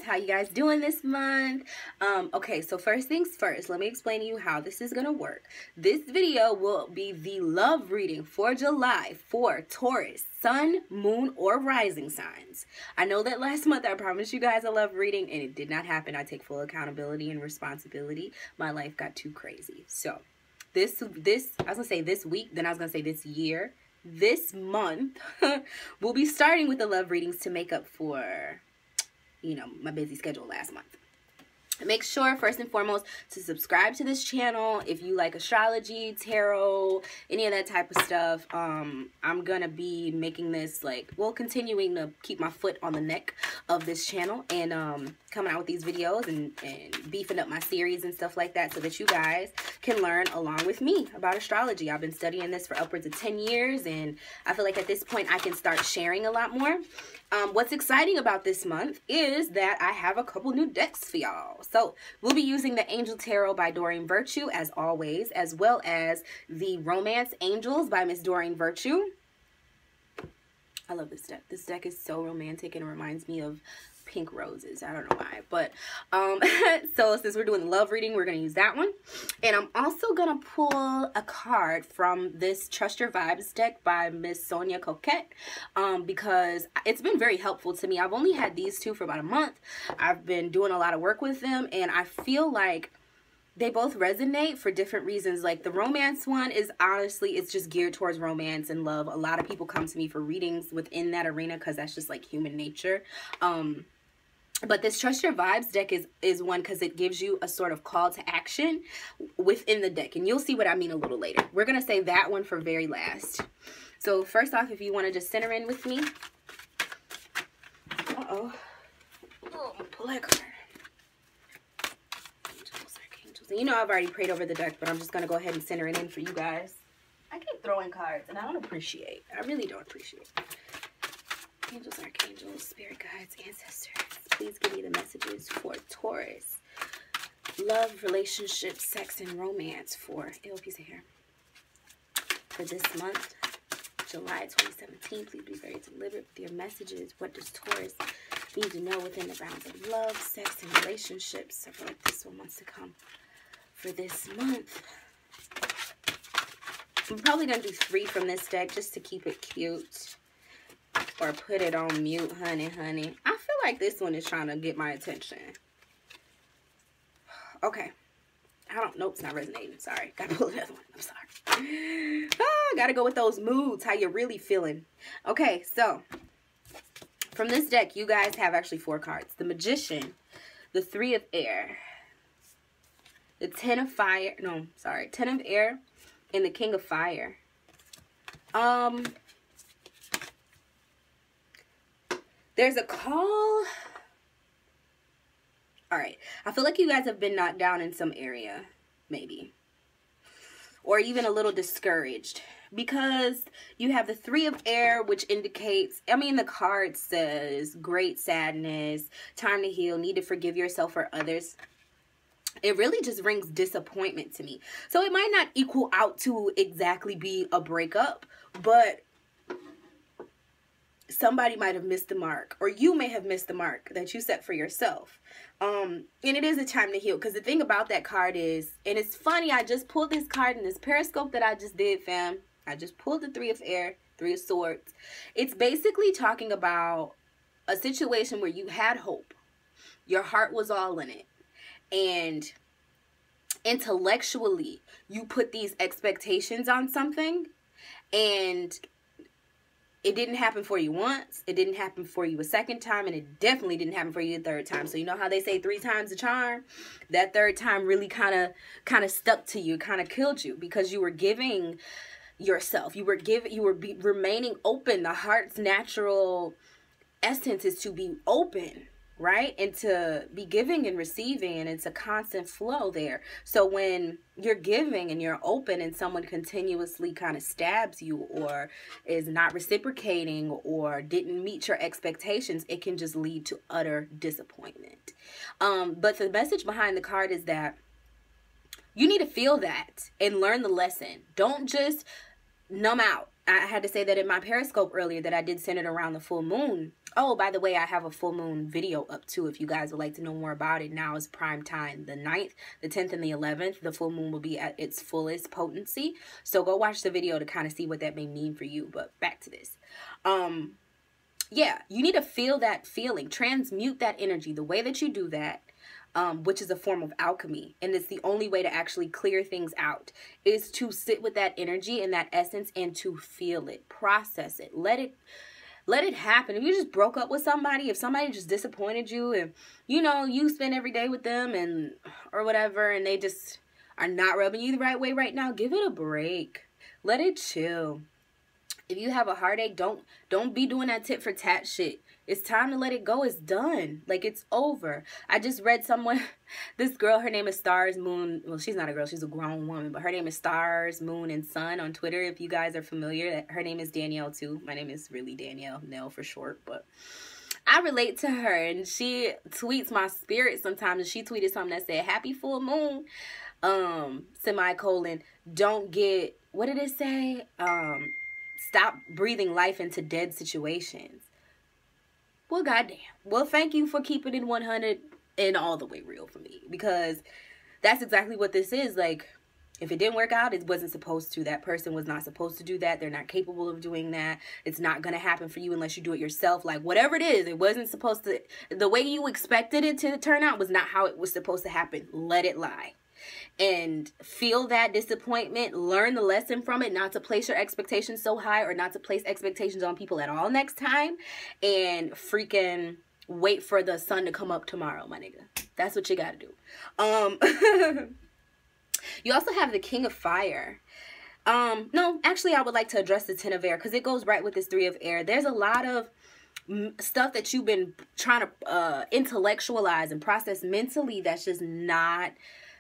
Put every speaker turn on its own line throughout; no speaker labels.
How you guys doing this month? Okay, so first things first, let me explain to you how this is gonna work. This video will be the love reading for July for Taurus, sun, moon, or rising signs. I know that last month I promised you guys a love reading and it did not happen. I take full accountability and responsibility. My life got too crazy. So this I was gonna say this week, then I was gonna say this year. This month, we'll be starting with the love readings to make up for, you know, my busy schedule last month. Make sure, first and foremost, to subscribe to this channel if you like astrology, tarot, any of that type of stuff. I'm gonna be making this, like, well, continuing to keep my foot on the neck of this channel and coming out with these videos and beefing up my series and stuff like that so that you guys can learn along with me about astrology. I've been studying this for upwards of 10 years and I feel like at this point I can start sharing a lot more. What's exciting about this month is that I have a couple new decks for y'all. So we'll be using the Angel Tarot by Doreen Virtue as always, as well as the Romance Angels by Miss Doreen Virtue. I love this deck. This deck is so romantic and it reminds me of pink roses. I don't know why, but so since we're doing the love reading, we're going to use that one. And I'm also going to pull a card from this Trust Your Vibes deck by Miss Sonia Coquette because it's been very helpful to me. I've only had these two for about a month. I've been doing a lot of work with them and I feel like they both resonate for different reasons. Like the romance one is honestly, it's just geared towards romance and love. A lot of people come to me for readings within that arena because that's just like human nature. But this Trust Your Vibes deck is one because it gives you a sort of call to action within the deck. And you'll see what I mean a little later. We're going to save that one for very last. So first off, if you want to just center in with me. Oh, I'm going to pull that card. You know I've already prayed over the deck, but I'm just going to go ahead and center it in for you guys. I keep throwing cards, and I don't appreciate. I really don't appreciate. Angels, archangels, spirit guides, ancestors, please give me the messages for Taurus. Love, relationships, sex, and romance for a little piece of hair. For this month, July 2017, please be very deliberate with your messages. What does Taurus need to know within the bounds of love, sex, and relationships? I feel like this one wants to come for this month. I'm probably going to do 3 from this deck just to keep it cute. Or put it on mute, honey. I feel like this one is trying to get my attention. Okay. Nope, it's not resonating. Sorry. Gotta pull another one. I'm sorry. Gotta go with those moods. How you really feeling? Okay, so from this deck, you guys have actually 4 cards. The Magician, the 3 of Air, the 10 of Fire. No, sorry. 10 of Air and the King of Fire. There's a call. All right. I feel like you guys have been knocked down in some area, maybe. Or even a little discouraged. Because you have the 3 of Air, which indicates, I mean, the card says great sadness, time to heal, need to forgive yourself or others. It really just brings disappointment to me. So it might not equal out to exactly be a breakup, but somebody might have missed the mark, or you may have missed the mark that you set for yourself. And it is a time to heal, because the thing about that card is, and it's funny, I just pulled this card in this Periscope that I just did, fam. I just pulled the 3 of Air, 3 of Swords. It's basically talking about a situation where you had hope. Your heart was all in it. And intellectually, you put these expectations on something, and it didn't happen for you once, it didn't happen for you a second time, and it definitely didn't happen for you a third time. So you know how they say 3 times the charm? That third time really kind of stuck to you, kind of killed you, because you were giving yourself. You were remaining open. The heart's natural essence is to be open, right? And to be giving and receiving, and it's a constant flow there. So when you're giving and you're open and someone continuously kind of stabs you or is not reciprocating or didn't meet your expectations, it can just lead to utter disappointment. But the message behind the card is that you need to feel that and learn the lesson. Don't just numb out I had to say that in my Periscope earlier that I did center it around the full moon. Oh, by the way, I have a full moon video up too if you guys would like to know more about it. Now is prime time. The 9th, the 10th, and the 11th, the full moon will be at its fullest potency. So go watch the video to kind of see what that may mean for you. But back to this. Yeah, you need to feel that feeling. Transmute that energy. The way that you do that, which is a form of alchemy, and it's the only way to actually clear things out, is to sit with that energy and that essence and to feel it, process it, let it happen. If you just broke up with somebody, if somebody just disappointed you, and you know you spend every day with them and or whatever, and they just are not rubbing you the right way right now, give it a break. Let it chill. If you have a heartache, don't be doing that tit for tat shit. It's time to let it go. It's done. Like, it's over. I just read someone, this girl, her name is Stars Moon. Well, she's not a girl. She's a grown woman. But her name is Stars Moon and Sun on Twitter. If you guys are familiar, her name is Danielle too. My name is really Danielle, Nell for short. But I relate to her. And she tweets my spirit sometimes. And she tweeted something that said, happy full moon, semicolon, don't get, what did it say? Stop breathing life into dead situations. Well, goddamn. Well, thank you for keeping it 100 and all the way real for me. Because that's exactly what this is. Like, if it didn't work out, it wasn't supposed to. That person was not supposed to do that. They're not capable of doing that. It's not going to happen for you unless you do it yourself. Like, whatever it is, it wasn't supposed to. The way you expected it to turn out was not how it was supposed to happen. Let it lie. And feel that disappointment, learn the lesson from it, not to place your expectations so high or not to place expectations on people at all next time, and freaking wait for the sun to come up tomorrow, my nigga. That's what you gotta do. You also have the King of Fire. No, actually I would like to address the Ten of Air because it goes right with this Three of Air. There's a lot of stuff that you've been trying to intellectualize and process mentally that's just not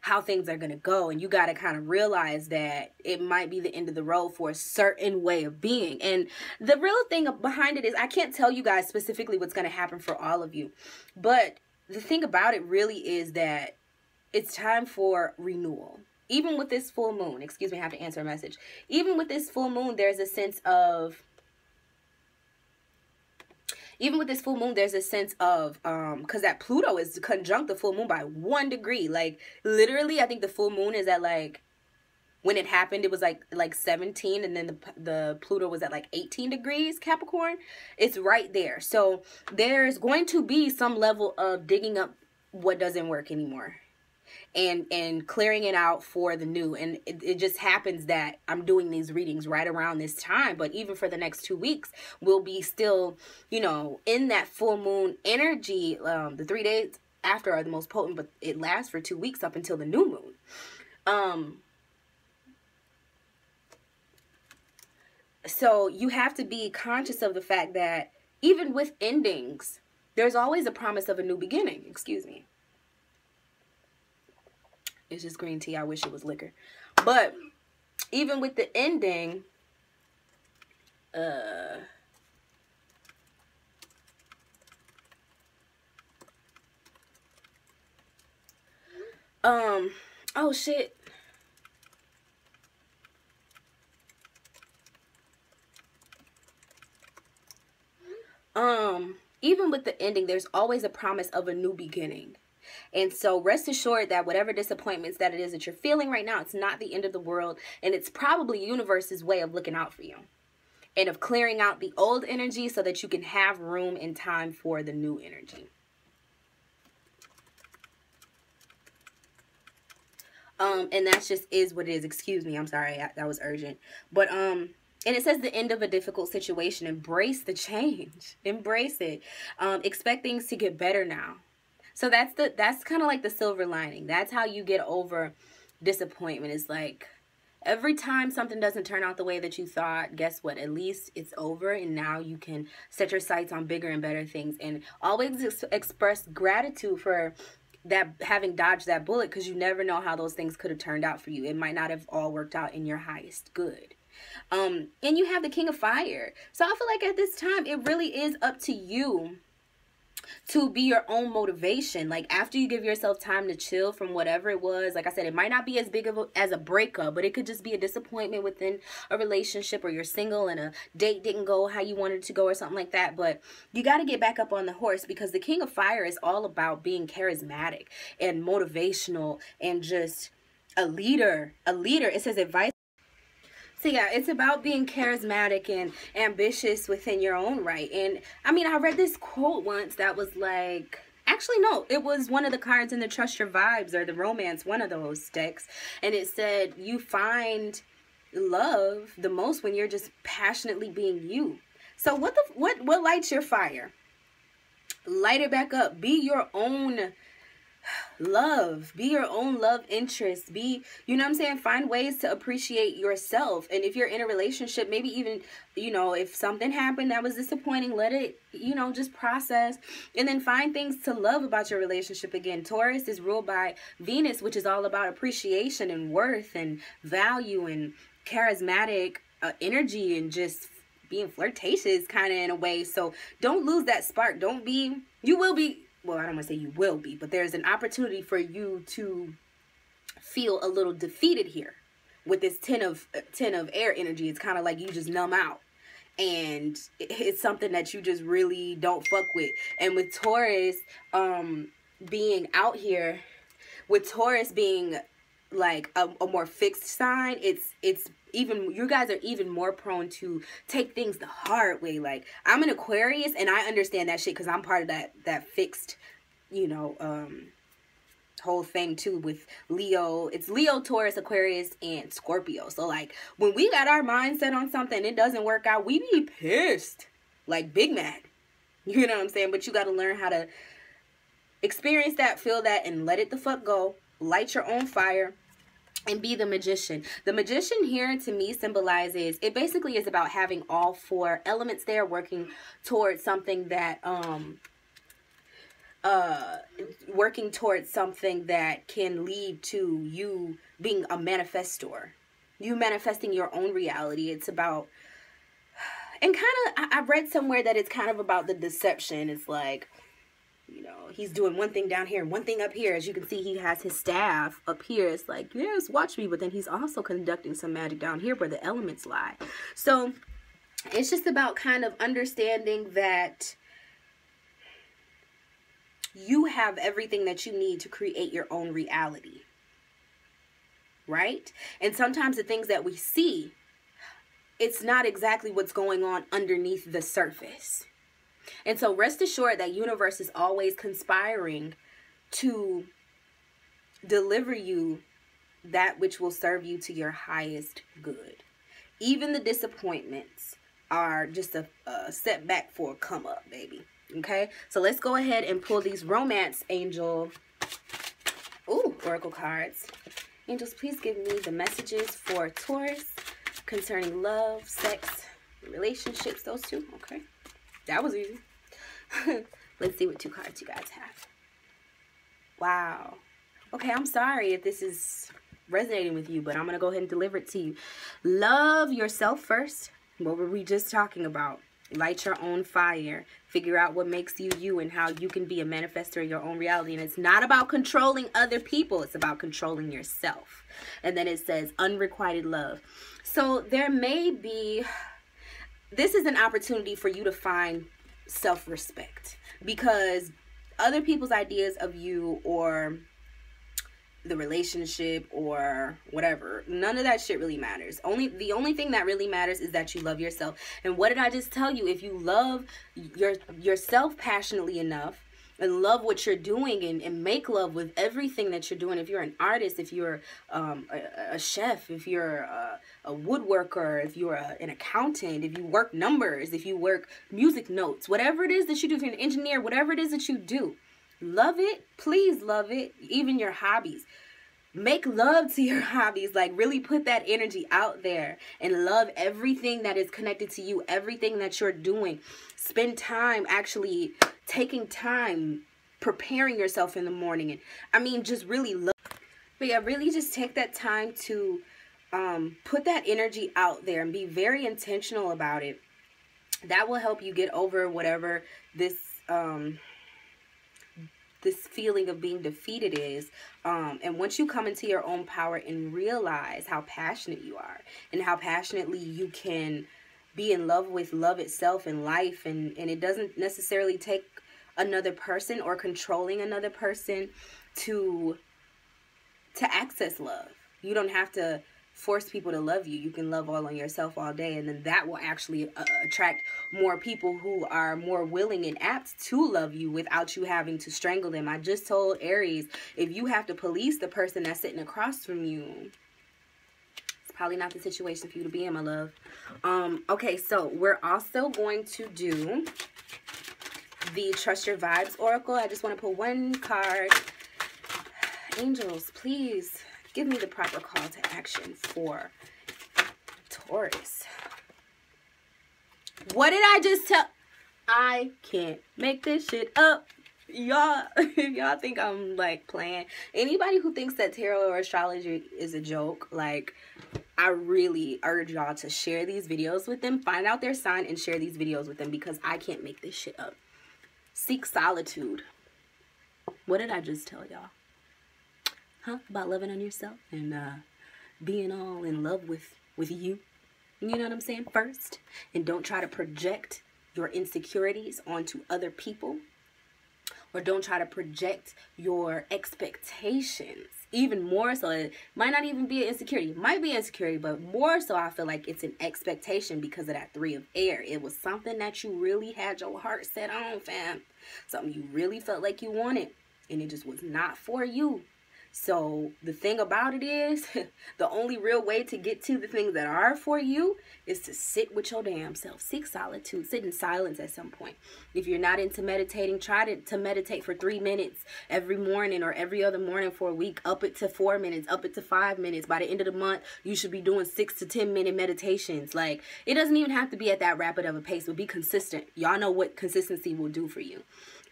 how things are going to go. And you got to kind of realize that it might be the end of the road for a certain way of being. And the real thing behind it is I can't tell you guys specifically what's going to happen for all of you. But the thing about it really is that it's time for renewal. Even with this full moon, excuse me, I have to answer a message. Even with this full moon, there's a sense of, because that Pluto is conjunct the full moon by 1 degree. Like, literally, I think the full moon is at, like, when it happened, it was like 17, and then the Pluto was at like 18 degrees Capricorn. It's right there. So there's going to be some level of digging up what doesn't work anymore. And clearing it out for the new. And it just happens that I'm doing these readings right around this time. But even for the next 2 weeks, we'll be still, you know, in that full moon energy. The 3 days after are the most potent, but it lasts for 2 weeks up until the new moon. So you have to be conscious of the fact that even with endings, there's always a promise of a new beginning. Excuse me. It's just green tea. I wish it was liquor. But even with the ending, oh shit. Even with the ending, there's always a promise of a new beginning. And so rest assured that whatever disappointments that it is that you're feeling right now, it's not the end of the world. And it's probably universe's way of looking out for you. And of clearing out the old energy so that you can have room and time for the new energy. And that just is what it is. Excuse me. I'm sorry. That was urgent. But, and it says the end of a difficult situation. Embrace the change. Embrace it. Expect things to get better now. So that's kind of like the silver lining. That's how you get over disappointment. It's like every time something doesn't turn out the way that you thought, guess what? At least it's over, and now you can set your sights on bigger and better things. And always express gratitude for that, having dodged that bullet, because you never know how those things could have turned out for you. It might not have all worked out in your highest good. And you have the King of Fire. So I feel like at this time, it really is up to you to be your own motivation. Like after you give yourself time to chill from whatever it was, like I said, it might not be as big of as a breakup, but it could just be a disappointment within a relationship, or you're single and a date didn't go how you wanted it to go or something like that. But you got to get back up on the horse, because the King of Fire is all about being charismatic and motivational and just a leader. It says advice. So yeah, it's about being charismatic and ambitious within your own right. And I mean, I read this quote once that was like, actually no, it was one of the cards in the Trust Your Vibes or the Romance, one of those decks. And it said, you find love the most when you're just passionately being you. So what lights your fire? Light it back up. Be your own love. Be your own love interest. Be, you know what I'm saying, find ways to appreciate yourself. And if you're in a relationship, maybe even, you know, if something happened that was disappointing, let it, you know, just process, and then find things to love about your relationship. Again, Taurus is ruled by Venus, which is all about appreciation and worth and value and charismatic energy and just being flirtatious kind of in a way. So don't lose that spark. Don't be, you will be, well, I don't want to say you will be, but there's an opportunity for you to feel a little defeated here with this 10 of air energy. It's kind of like you just numb out, and it's something that you just really don't fuck with. And with Taurus being out here, with Taurus being like a more fixed sign, it's even, you guys are even more prone to take things the hard way. Like, I'm an Aquarius and I understand that shit because I'm part of that fixed, you know, whole thing too with Leo. It's Leo, Taurus, Aquarius, and Scorpio. So like when we got our mindset on something and it doesn't work out, we be pissed, like big mad. You know what I'm saying? But you got to learn how to experience that, feel that, and let it the fuck go. Light your own fire. And be the magician. The magician here to me symbolizes, it basically is about having all 4 elements there working towards something that can lead to you being a manifestor. You manifesting your own reality. It's about, and kind of, I read somewhere that it's kind of about the deception. It's like, you know, he's doing one thing down here and one thing up here. As you can see, he has his staff up here. It's like, yes, watch me. But then he's also conducting some magic down here where the elements lie. So it's just about kind of understanding that you have everything that you need to create your own reality. Right? And sometimes the things that we see, it's not exactly what's going on underneath the surface. And so rest assured that universe is always conspiring to deliver you that which will serve you to your highest good. Even the disappointments are just a setback for a come up, baby. Okay, so let's go ahead and pull these romance angel, oracle cards. Angels, please give me the messages for Taurus concerning love, sex, relationships, those two. Okay. That was easy. Let's see what 2 cards you guys have. Wow. Okay, I'm sorry if this is resonating with you, but I'm going to go ahead and deliver it to you. Love yourself first. What were we just talking about? Light your own fire. Figure out what makes you you and how you can be a manifestor of your own reality. And it's not about controlling other people. It's about controlling yourself. And then it says unrequited love. So there may be... This is an opportunity for you to find self-respect, because other people's ideas of you or the relationship or whatever, none of that shit really matters. The only thing that really matters is that you love yourself. And what did I just tell you? If you love yourself passionately enough and love what you're doing and make love with everything that you're doing, if you're an artist, if you're a chef, if you're a woodworker, if you're an accountant, if you work numbers, if you work music notes, whatever it is that you do, if you're an engineer, whatever it is that you do, love it. Please love it. Even your hobbies. Make love to your hobbies. Like, really put that energy out there and love everything that is connected to you, everything that you're doing. Spend time actually taking time preparing yourself in the morning. And I mean, just really love. But yeah, really just take that time to put that energy out there and be very intentional about it. That will help you get over whatever this this feeling of being defeated is. And once you come into your own power and realize how passionate you are and how passionately you can be in love with love itself and life, and it doesn't necessarily take another person or controlling another person to access love. You don't have to force people to love you. You can love all on yourself all day, and then that will actually attract more people who are more willing and apt to love you without you having to strangle them. I just told Aries, if you have to police the person that's sitting across from you, it's probably not the situation for you to be in, my love. Okay, so we're also going to do the Trust Your Vibes Oracle. I just want to put one card. Angels, please give me the proper call to action for Taurus. What did I just tell? I can't make this shit up. Y'all, if y'all think I'm like playing, anybody who thinks that tarot or astrology is a joke, like, I really urge y'all to share these videos with them. Find out their sign and share these videos with them, because I can't make this shit up. Seek solitude. What did I just tell y'all? Huh? About loving on yourself and being all in love with you. You know what I'm saying? First. And don't try to project your insecurities onto other people. Or don't try to project your expectations. Even more so, it might not even be an insecurity. It might be insecurity, but more so I feel like it's an expectation because of that 3 of air. It was something that you really had your heart set on, fam. Something you really felt like you wanted. And it just was not for you. So the thing about it is, the only real way to get to the things that are for you is to sit with your damn self. Seek solitude. Sit in silence at some point. If you're not into meditating, try to meditate for 3 minutes every morning or every other morning for a week. Up it to 4 minutes. Up it to 5 minutes. By the end of the month, you should be doing 6 to 10 minute meditations. Like, it doesn't even have to be at that rapid of a pace, but be consistent. Y'all know what consistency will do for you.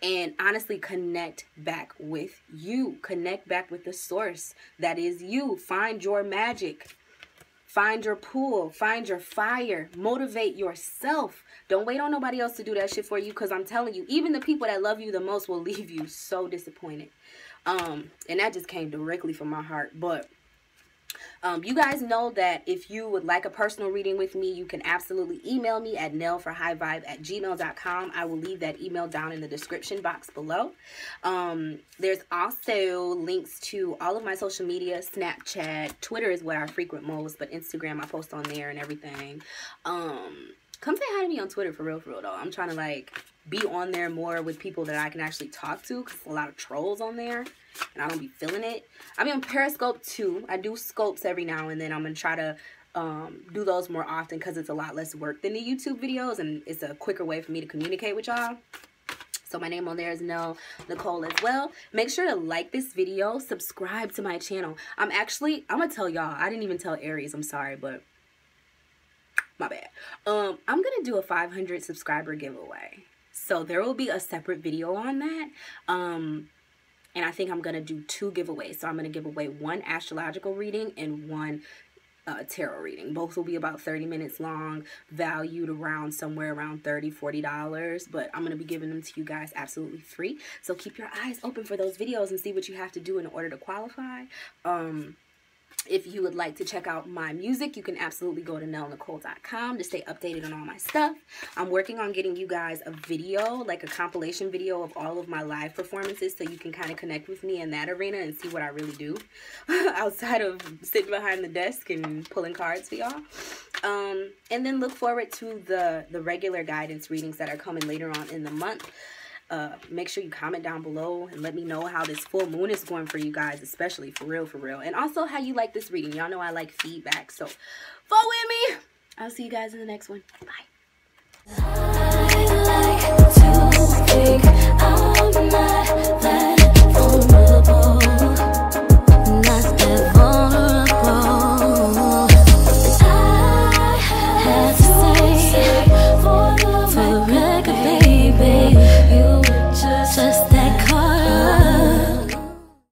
And honestly, connect back with you. Connect back with the source that is you. Find your magic. Find your pool. Find your fire. Motivate yourself. Don't wait on nobody else to do that shit for you, because I'm telling you, even the people that love you the most will leave you so disappointed. And that just came directly from my heart. But you guys know that if you would like a personal reading with me, you can absolutely email me at nailforhighvibe@gmail.com. I will leave that email down in the description box below. There's also links to all of my social media. Snapchat, Twitter is what I frequent most, but Instagram I post on there and everything. Come say hi to me on Twitter, for real though. I'm trying to like be on there more with people that I can actually talk to, because a lot of trolls on there and I don't be feeling it. I mean, on Periscope too. I do scopes every now and then. I'm gonna try to do those more often, because it's a lot less work than the YouTube videos, and it's a quicker way for me to communicate with y'all. So my name on there is Nicole as well. Make sure to like this video, subscribe to my channel. I'm gonna tell y'all, I didn't even tell Aries, I'm sorry, but my bad. I'm gonna do a 500 subscriber giveaway. So there will be a separate video on that. And I think I'm gonna do 2 giveaways. So I'm gonna give away 1 astrological reading and 1 tarot reading. Both will be about 30 minutes long, valued around somewhere around $30–40, but I'm going to be giving them to you guys absolutely free. So keep your eyes open for those videos and see what you have to do in order to qualify. If you would like to check out my music, you can absolutely go to nellnicole.com to stay updated on all my stuff. I'm working on getting you guys a video, like a compilation video of all of my live performances, so you can kind of connect with me in that arena and see what I really do outside of sitting behind the desk and pulling cards for y'all. And then look forward to the regular guidance readings that are coming later on in the month. Make sure you comment down below and let me know how this full moon is going for you guys, especially for real, and also how you like this reading. Y'all know I like feedback, so follow with me. I'll see you guys in the next one. Bye. I like to think I'm not